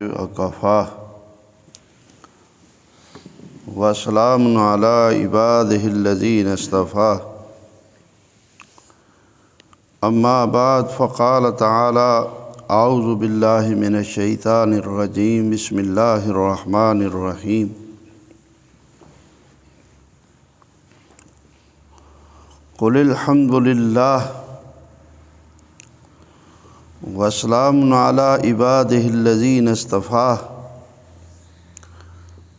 وکفا وسلام علی عبادہ الذین اصطفیٰ اما بعد فقال تعالی اعوذ باللہ من الشیطان الرجیم بسم اللہ الرحمن الرحیم قل الحمد للہ وسلام علی عبادہ الذین اصطفیٰ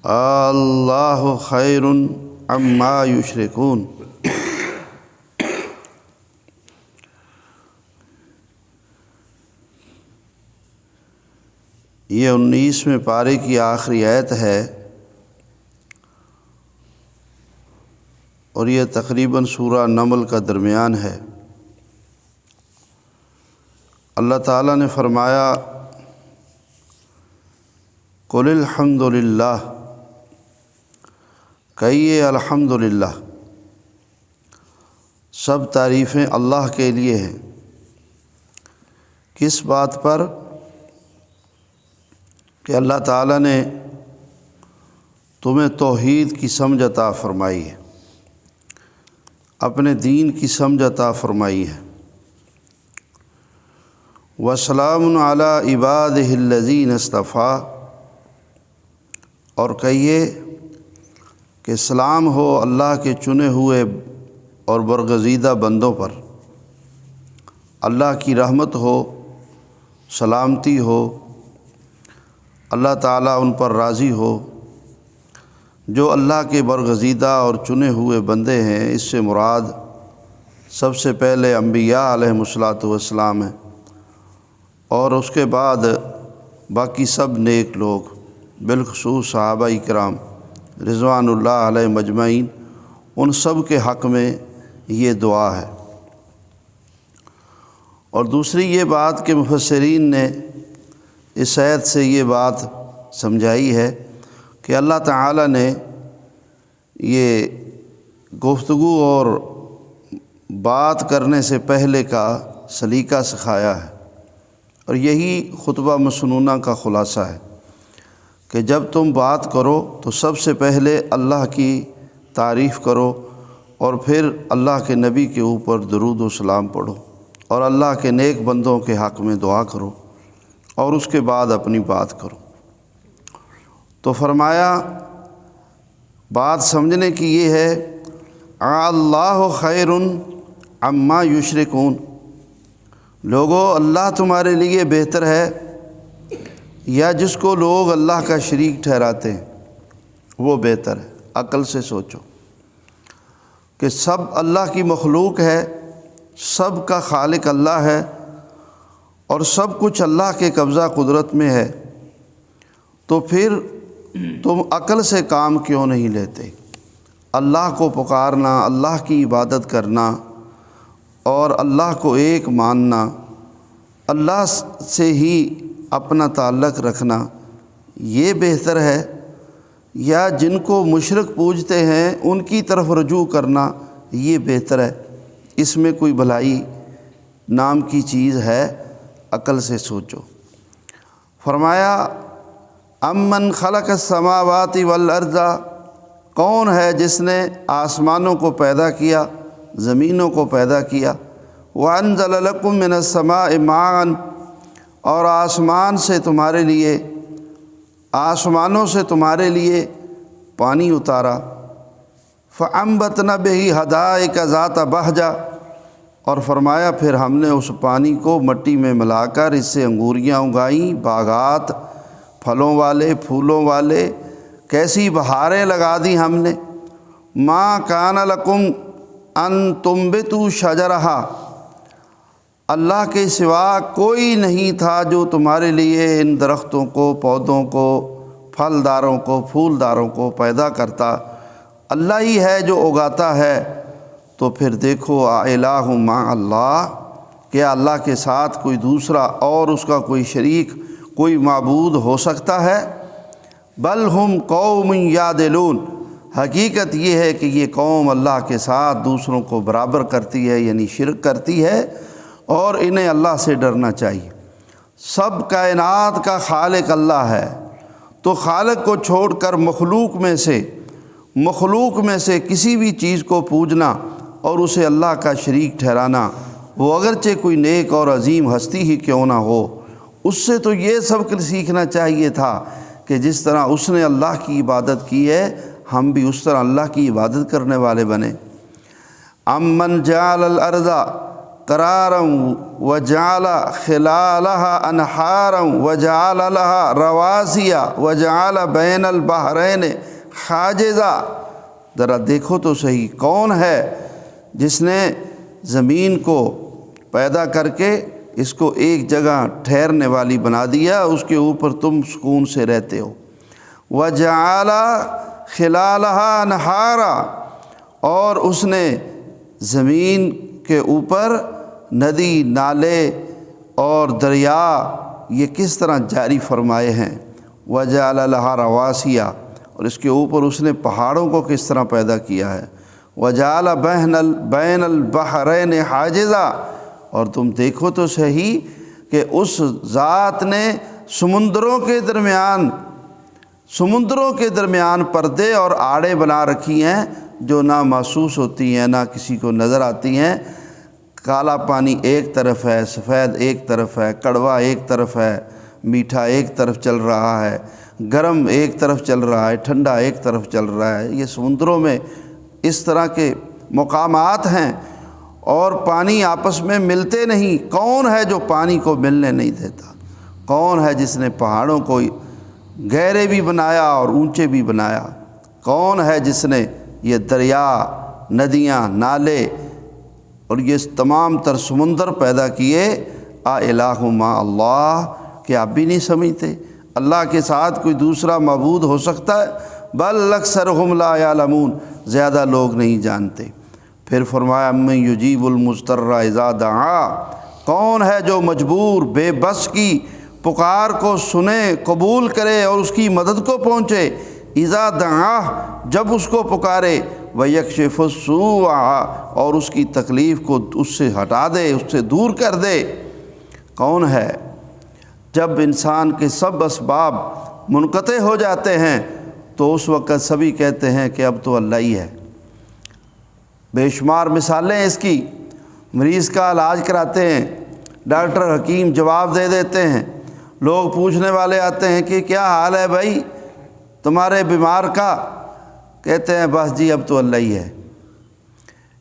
اللہ خیر عما یشرکون۔ یہ 19ویں پارے کی آخری آیت ہے اور یہ تقریباً سورہ نمل کا درمیان ہے۔ اللہ تعالیٰ نے فرمایا قل الحمد للہ، کہیے الحمدللہ، سب تعریفیں اللہ کے لیے ہیں۔ کس بات پر؟ کہ اللہ تعالیٰ نے تمہیں توحید کی سمجھ عطا فرمائی ہے، اپنے دین کی سمجھ عطا فرمائی ہے۔ وسلام علی عبادہ الذین اصطفیٰ، اور کہیے کہ سلام ہو اللہ کے چنے ہوئے اور برگزیدہ بندوں پر، اللہ کی رحمت ہو، سلامتی ہو، اللہ تعالیٰ ان پر راضی ہو۔ جو اللہ کے برگزیدہ اور چنے ہوئے بندے ہیں، اس سے مراد سب سے پہلے انبیاء علیہم السلام ہیں، اور اس کے بعد باقی سب نیک لوگ، بالخصوص صحابہ کرام رضوان اللہ علیہ مجمعین، ان سب کے حق میں یہ دعا ہے۔ اور دوسری یہ بات کہ مفسرین نے اس آیت سے یہ بات سمجھائی ہے کہ اللہ تعالیٰ نے یہ گفتگو اور بات کرنے سے پہلے کا سلیقہ سکھایا ہے، اور یہی خطبہ مسنونہ کا خلاصہ ہے کہ جب تم بات کرو تو سب سے پہلے اللہ کی تعریف کرو، اور پھر اللہ کے نبی کے اوپر درود و سلام پڑھو، اور اللہ کے نیک بندوں کے حق میں دعا کرو، اور اس کے بعد اپنی بات کرو۔ تو فرمایا بات سمجھنے کی یہ ہے، اللہ خیر عما یشرکون، لوگو اللہ تمہارے لیے بہتر ہے، یا جس کو لوگ اللہ کا شریک ٹھہراتے ہیں وہ بہتر ہے۔ عقل سے سوچو کہ سب اللہ کی مخلوق ہے، سب کا خالق اللہ ہے، اور سب کچھ اللہ کے قبضہ قدرت میں ہے، تو پھر تم عقل سے کام کیوں نہیں لیتے؟ اللہ کو پکارنا، اللہ کی عبادت کرنا، اور اللہ کو ایک ماننا، اللہ سے ہی اپنا تعلق رکھنا، یہ بہتر ہے، یا جن کو مشرک پوجتے ہیں ان کی طرف رجوع کرنا یہ بہتر ہے؟ اس میں کوئی بھلائی نام کی چیز ہے؟ عقل سے سوچو۔ فرمایا امن خلق السماوات والارض، کون ہے جس نے آسمانوں کو پیدا کیا، زمینوں کو پیدا کیا، وَأَنزَلَ لَكُم مِّنَ السَّمَاءِ مَاءً، اور آسمانوں سے تمہارے لیے پانی اتارا، فَأَنبَتْنَا بِهِ حَدَائِقَ ذَاتَ بَهْجَةٍ، اور فرمایا پھر ہم نے اس پانی کو مٹی میں ملا کر اس سے انگوریاں اگائیں، باغات پھلوں والے، پھولوں والے، کیسی بہاریں لگا دی ہم نے۔ مَا كَانَ لَكُمْ أَن تُنبِتُوا شَجَرَهَا، اللہ کے سوا کوئی نہیں تھا جو تمہارے لیے ان درختوں کو، پودوں کو، پھلداروں کو، پھولداروں کو پیدا کرتا، اللہ ہی ہے جو اگاتا ہے۔ تو پھر دیکھو الہ مع اللہ، کیا اللہ کے ساتھ کوئی دوسرا اور اس کا کوئی شریک، کوئی معبود ہو سکتا ہے؟ بل ہم قوم یعدلون، حقیقت یہ ہے کہ یہ قوم اللہ کے ساتھ دوسروں کو برابر کرتی ہے، یعنی شرک کرتی ہے، اور انہیں اللہ سے ڈرنا چاہیے۔ سب کائنات کا خالق اللہ ہے، تو خالق کو چھوڑ کر مخلوق میں سے کسی بھی چیز کو پوجنا اور اسے اللہ کا شریک ٹھہرانا، وہ اگرچہ کوئی نیک اور عظیم ہستی ہی کیوں نہ ہو، اس سے تو یہ سبق سیکھنا چاہیے تھا کہ جس طرح اس نے اللہ کی عبادت کی ہے ہم بھی اس طرح اللہ کی عبادت کرنے والے بنیں۔ امن جعل الارض قرارا وجعل خلالها انہارا وجعل لها رواسي وجعل بین البحرین حاجزا، ذرا دیکھو تو صحیح، کون ہے جس نے زمین کو پیدا کر کے اس کو ایک جگہ ٹھہرنے والی بنا دیا، اس کے اوپر تم سکون سے رہتے ہو۔ وجعل خلالها انہارا، اور اس نے زمین کے اوپر ندی، نالے اور دریا یہ کس طرح جاری فرمائے ہیں۔ وجعل لها رواسي، اور اس کے اوپر اس نے پہاڑوں کو کس طرح پیدا کیا ہے۔ وجعل بین البحرین حاجزا، اور تم دیکھو تو صحیح کہ اس ذات نے سمندروں کے درمیان پردے اور آڑے بنا رکھی ہیں جو نہ محسوس ہوتی ہیں نہ کسی کو نظر آتی ہیں۔ کالا پانی ایک طرف ہے، سفید ایک طرف ہے، کڑوا ایک طرف ہے، میٹھا ایک طرف چل رہا ہے، گرم ایک طرف چل رہا ہے، ٹھنڈا ایک طرف چل رہا ہے۔ یہ سمندروں میں اس طرح کے مقامات ہیں، اور پانی آپس میں ملتے نہیں۔ کون ہے جو پانی کو ملنے نہیں دیتا؟ کون ہے جس نے پہاڑوں کو گہرے بھی بنایا اور اونچے بھی بنایا؟ کون ہے جس نے یہ دریا، ندیاں، نالے اور یہ تمام تر سمندر پیدا کیے؟ الہ ما اللہ، کہ آپ بھی نہیں سمجھتے اللہ کے ساتھ کوئی دوسرا معبود ہو سکتا ہے؟ بل اکثرہم لا یعلمون، زیادہ لوگ نہیں جانتے۔ پھر فرمایا من یجیب المضطر اذا دعا، کون ہے جو مجبور بے بس کی پکار کو سنے، قبول کرے اور اس کی مدد کو پہنچے۔ اذا دعا، جب اس کو پکارے، ویکشف السوء، اور اس کی تکلیف کو اس سے ہٹا دے، اس سے دور کر دے۔ کون ہے؟ جب انسان کے سب اسباب منقطع ہو جاتے ہیں تو اس وقت سبھی کہتے ہیں کہ اب تو اللہ ہی ہے۔ بے شمار مثالیں اس کی، مریض کا علاج کراتے ہیں، ڈاکٹر حکیم جواب دے دیتے ہیں، لوگ پوچھنے والے آتے ہیں کہ کیا حال ہے بھائی تمہارے بیمار کا؟ کہتے ہیں بس جی اب تو اللہ ہی ہے۔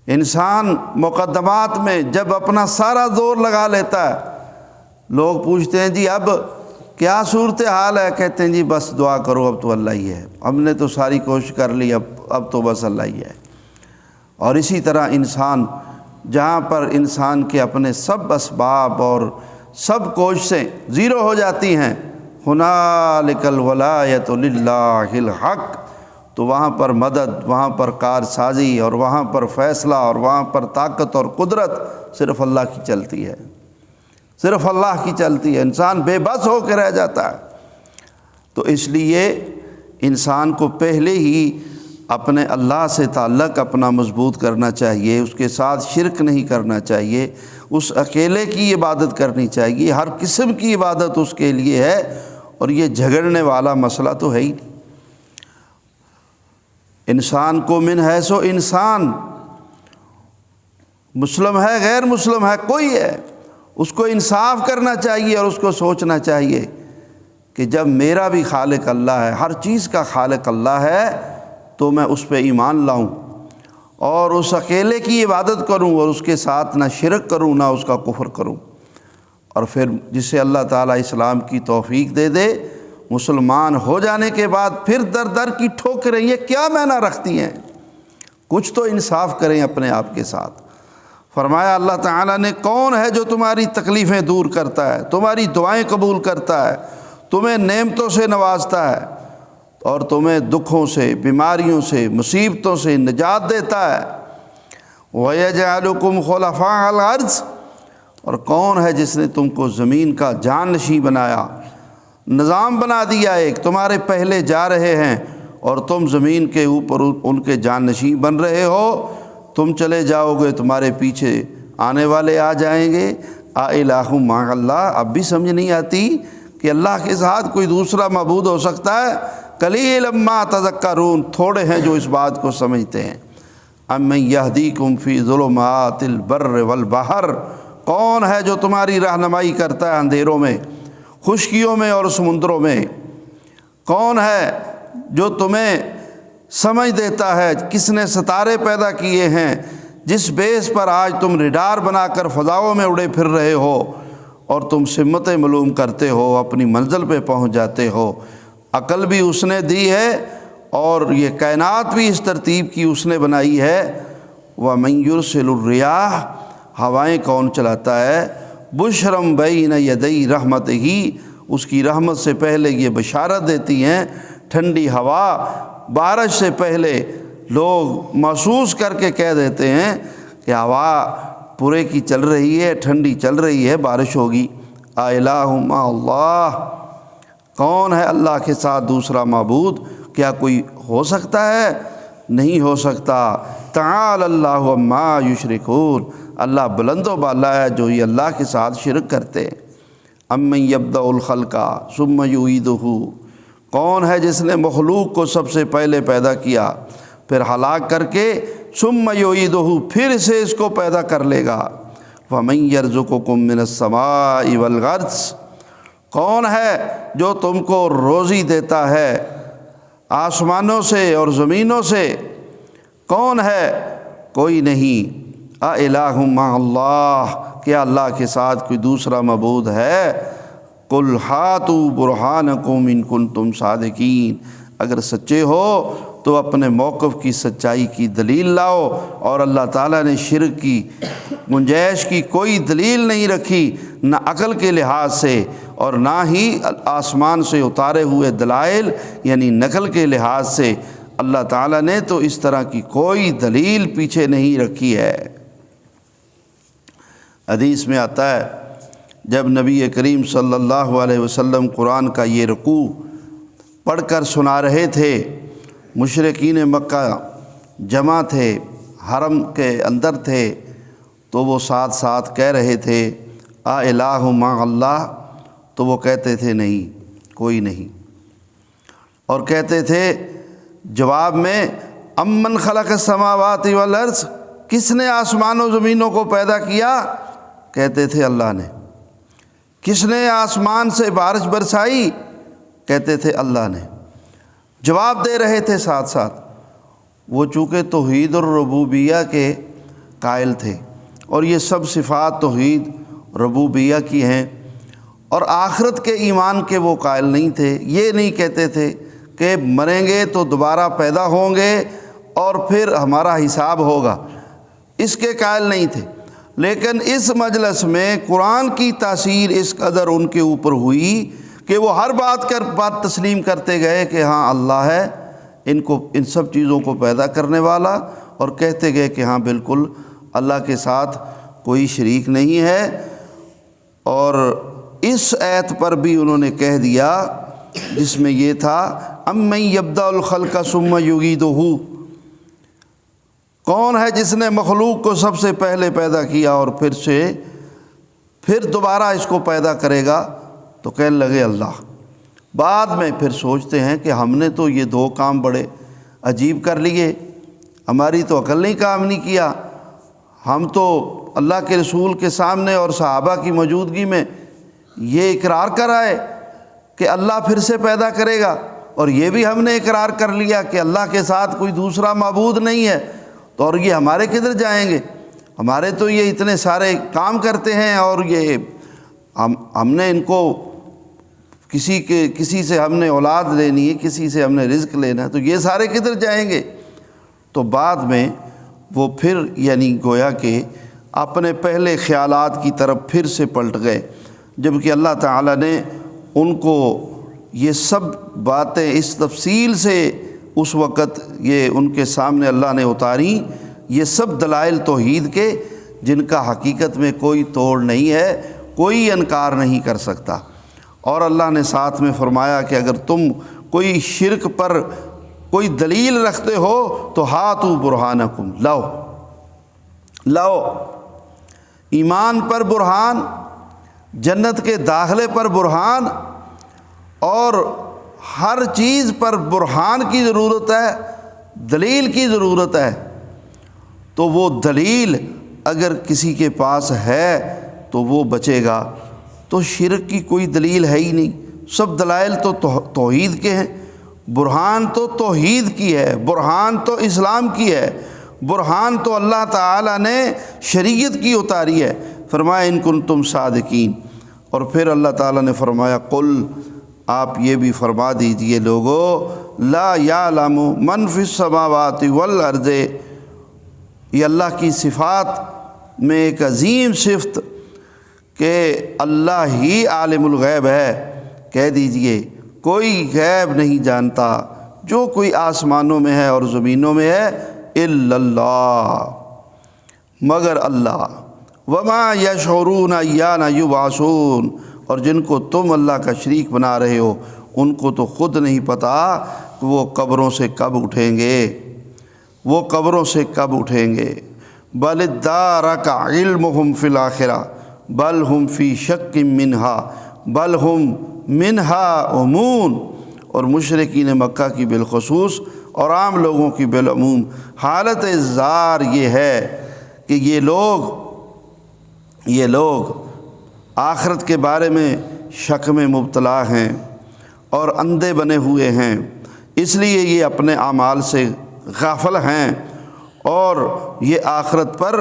انسان مقدمات میں جب اپنا سارا زور لگا لیتا ہے، لوگ پوچھتے ہیں جی اب کیا صورتحال ہے؟ کہتے ہیں جی بس دعا کرو اب تو اللہ ہی ہے، ہم نے تو ساری کوشش کر لی، اب تو بس اللہ ہی ہے۔ اور اسی طرح انسان جہاں پر انسان کے اپنے سب اسباب اور سب کوششیں زیرو ہو جاتی ہیں، ہنالک الولایۃ للہ الحق، تو وہاں پر مدد، وہاں پر کارسازی اور وہاں پر فیصلہ اور وہاں پر طاقت اور قدرت صرف اللہ کی چلتی ہے، صرف اللہ کی چلتی ہے۔ انسان بے بس ہو کے رہ جاتا ہے۔ تو اس لیے انسان کو پہلے ہی اپنے اللہ سے تعلق اپنا مضبوط کرنا چاہیے، اس کے ساتھ شرک نہیں کرنا چاہیے، اس اکیلے کی عبادت کرنی چاہیے، ہر قسم کی عبادت اس کے لیے ہے، اور یہ جھگڑنے والا مسئلہ تو ہے ہی نہیں۔ انسان کو من حیث و انسان، مسلم ہے غیر مسلم ہے کوئی ہے، اس کو انصاف کرنا چاہیے اور اس کو سوچنا چاہیے کہ جب میرا بھی خالق اللہ ہے، ہر چیز کا خالق اللہ ہے، تو میں اس پہ ایمان لاؤں اور اس اکیلے کی عبادت کروں اور اس کے ساتھ نہ شرک کروں نہ اس کا کفر کروں۔ اور پھر جسے اللہ تعالیٰ اسلام کی توفیق دے دے، مسلمان ہو جانے کے بعد پھر در در کی ٹھوکریں یہ کیا معنی رکھتی ہیں؟ کچھ تو انصاف کریں اپنے آپ کے ساتھ۔ فرمایا اللہ تعالیٰ نے کون ہے جو تمہاری تکلیفیں دور کرتا ہے، تمہاری دعائیں قبول کرتا ہے، تمہیں نعمتوں سے نوازتا ہے اور تمہیں دکھوں سے، بیماریوں سے، مصیبتوں سے نجات دیتا ہے۔ وَيَجْعَلُكُمْ خُلَفَاءَ الْأَرْضِ، اور کون ہے جس نے تم کو زمین کا جانشین بنایا، نظام بنا دیا، ایک تمہارے پہلے جا رہے ہیں اور تم زمین کے اوپر ان کے جانشین بن رہے ہو، تم چلے جاؤ گے تمہارے پیچھے آنے والے آ جائیں گے۔ الہ مع اللہ، اب بھی سمجھ نہیں آتی کہ اللہ کے ساتھ کوئی دوسرا معبود ہو سکتا ہے؟ قلیلا ما تذکرون، تھوڑے ہیں جو اس بات کو سمجھتے ہیں۔ امن یہدیکم فی ظلمات البر والبحر، کون ہے جو تمہاری رہنمائی کرتا ہے اندھیروں میں، خشکیوں میں اور سمندروں میں؟ کون ہے جو تمہیں سمجھ دیتا ہے؟ کس نے ستارے پیدا کیے ہیں جس بیس پر آج تم ریڈار بنا کر فضاؤں میں اڑے پھر رہے ہو اور تم سمتیں معلوم کرتے ہو، اپنی منزل پہ پہنچ جاتے ہو؟ عقل بھی اس نے دی ہے اور یہ کائنات بھی اس ترتیب کی اس نے بنائی ہے۔ وَمَن يُرْسِلُ الرِّيَاحَ، ہوائیں کون چلاتا ہے؟ بُشْرًا بَيْنَ يَدَيْ رَحْمَتِهِ، اس کی رحمت سے پہلے یہ بشارت دیتی ہیں۔ ٹھنڈی ہوا بارش سے پہلے لوگ محسوس کر کے کہہ دیتے ہیں کہ ہوا پورے کی چل رہی ہے، ٹھنڈی چل رہی ہے، بارش ہوگی۔ الہ مع اللہ، کون ہے اللہ کے ساتھ دوسرا معبود؟ کیا کوئی ہو سکتا ہے؟ نہیں ہو سکتا۔ تعالی اللہ عما یشرکون، اللہ بلند و بالا ہے جو یہ اللہ کے ساتھ شرک کرتے ہیں۔ امن یبدأ الخلق ثم یعیدہ، کون ہے جس نے مخلوق کو سب سے پہلے پیدا کیا پھر ہلاک کر کے ثم یعیدہ پھر سے اس کو پیدا کر لے گا۔ وَمَن یرزقکم من السماء والارض، کون ہے جو تم کو روزی دیتا ہے آسمانوں سے اور زمینوں سے؟ کون ہے؟ کوئی نہیں۔ الہ مع اللہ، کیا اللہ کے ساتھ کوئی دوسرا معبود ہے؟ قل ہاتوا برہانکم ان کنتم صادقین، اگر سچے ہو تو اپنے موقف کی سچائی کی دلیل لاؤ۔ اور اللہ تعالیٰ نے شرک کی گنجائش کی کوئی دلیل نہیں رکھی، نہ عقل کے لحاظ سے اور نہ ہی آسمان سے اتارے ہوئے دلائل یعنی نقل کے لحاظ سے۔ اللہ تعالیٰ نے تو اس طرح کی کوئی دلیل پیچھے نہیں رکھی ہے۔ حدیث میں آتا ہے جب نبی کریم صلی اللہ علیہ وسلم قرآن کا یہ رکوع پڑھ کر سنا رہے تھے، مشرکین مکہ جمع تھے، حرم کے اندر تھے، تو وہ ساتھ ساتھ کہہ رہے تھے الہ مع اللہ، تو وہ کہتے تھے نہیں، کوئی نہیں، اور کہتے تھے جواب میں امن خلق السماوات والارض، کس نے آسمان و زمینوں کو پیدا کیا؟ کہتے تھے اللہ نے۔ کس نے آسمان سے بارش برسائی؟ کہتے تھے اللہ نے۔ جواب دے رہے تھے ساتھ ساتھ۔ وہ چونکہ توحید الربوبیہ کے قائل تھے اور یہ سب صفات توحید ربوبیہ کی ہیں، اور آخرت کے ایمان کے وہ قائل نہیں تھے۔ یہ نہیں کہتے تھے کہ مریں گے تو دوبارہ پیدا ہوں گے اور پھر ہمارا حساب ہوگا، اس کے قائل نہیں تھے۔ لیکن اس مجلس میں قرآن کی تاثیر اس قدر ان کے اوپر ہوئی کہ وہ ہر بات تسلیم کرتے گئے کہ ہاں اللہ ہے ان سب چیزوں کو پیدا کرنے والا، اور کہتے گئے کہ ہاں بالکل اللہ کے ساتھ کوئی شریک نہیں ہے۔ اور اس آیت پر بھی انہوں نے کہہ دیا جس میں یہ تھا امن یبدأ الخلق ثم یعیدہ، کون ہے جس نے مخلوق کو سب سے پہلے پیدا کیا اور پھر دوبارہ اس کو پیدا کرے گا؟ تو کہنے لگے اللہ۔ بعد میں پھر سوچتے ہیں کہ ہم نے تو یہ دو کام بڑے عجیب کر لیے، ہماری تو عقل نے کام نہیں کیا، ہم تو اللہ کے رسول کے سامنے اور صحابہ کی موجودگی میں یہ اقرار کر آئے کہ اللہ پھر سے پیدا کرے گا، اور یہ بھی ہم نے اقرار کر لیا کہ اللہ کے ساتھ کوئی دوسرا معبود نہیں ہے، تو اور یہ ہمارے کدھر جائیں گے؟ ہمارے تو یہ اتنے سارے کام کرتے ہیں، اور یہ ہم نے ان کو کسی سے ہم نے اولاد لینی ہے، کسی سے ہم نے رزق لینا ہے، تو یہ سارے کدھر جائیں گے؟ تو بعد میں وہ پھر یعنی گویا کہ اپنے پہلے خیالات کی طرف پھر سے پلٹ گئے، جبکہ اللہ تعالیٰ نے ان کو یہ سب باتیں اس تفصیل سے اس وقت یہ ان کے سامنے اللہ نے اتاری، یہ سب دلائل توحید کے جن کا حقیقت میں کوئی توڑ نہیں ہے، کوئی انکار نہیں کر سکتا۔ اور اللہ نے ساتھ میں فرمایا کہ اگر تم کوئی شرک پر کوئی دلیل رکھتے ہو تو ہاتوا برہانکم، لاؤ ایمان پر برہان جنت کے داخلے پر برہان اور ہر چیز پر برہان کی ضرورت ہے، دلیل کی ضرورت ہے۔ تو وہ دلیل اگر کسی کے پاس ہے تو وہ بچے گا۔ تو شرک کی کوئی دلیل ہے ہی نہیں، سب دلائل تو توحید کے ہیں۔ برہان تو توحید کی ہے، برہان تو اسلام کی ہے، برہان تو اللہ تعالیٰ نے شریعت کی اتاری ہے۔ فرمایا ان کنتم صادقین۔ اور پھر اللہ تعالیٰ نے فرمایا قل، آپ یہ بھی فرما دیجئے لوگو، لا یعلم من فی السماوات والارض، یہ اللہ کی صفات میں ایک عظیم صفت کہ اللہ ہی عالم الغیب ہے۔ کہہ دیجئے کوئی غیب نہیں جانتا، جو کوئی آسمانوں میں ہے اور زمینوں میں ہے، الا اللہ، مگر اللہ۔ وما یشعرون ایان یبعثون، اور جن کو تم اللہ کا شریک بنا رہے ہو ان کو تو خود نہیں پتہ کہ وہ قبروں سے کب اٹھیں گے، وہ قبروں سے کب اٹھیں گے۔ بل ادارک علمہم فی الآخرہ بل ہم فی شک منہا بل ہم منہا عمون۔ اور مشرکین مکہ کی بالخصوص اور عام لوگوں کی بالعموم حالت زار یہ ہے کہ یہ لوگ آخرت کے بارے میں شک میں مبتلا ہیں اور اندھے بنے ہوئے ہیں، اس لیے یہ اپنے اعمال سے غافل ہیں اور یہ آخرت پر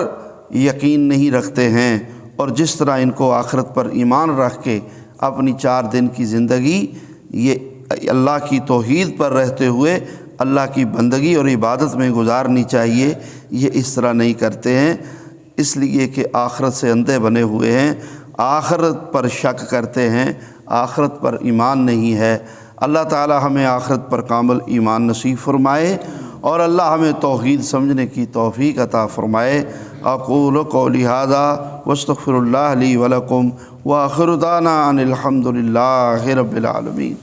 یقین نہیں رکھتے ہیں۔ اور جس طرح ان کو آخرت پر ایمان رکھ کے اپنی 4 دن کی زندگی یہ اللہ کی توحید پر رہتے ہوئے اللہ کی بندگی اور عبادت میں گزارنی چاہیے، یہ اس طرح نہیں کرتے ہیں، اس لیے کہ آخرت سے اندھے بنے ہوئے ہیں، آخرت پر شک کرتے ہیں، آخرت پر ایمان نہیں ہے۔ اللہ تعالی ہمیں آخرت پر کامل ایمان نصیب فرمائے اور اللہ ہمیں توحید سمجھنے کی توفیق عطا فرمائے۔ اقول قولی ھذا واستغفر اللہ لی ولکم وآخر دعوانا ان الحمد للہ رب العالمین۔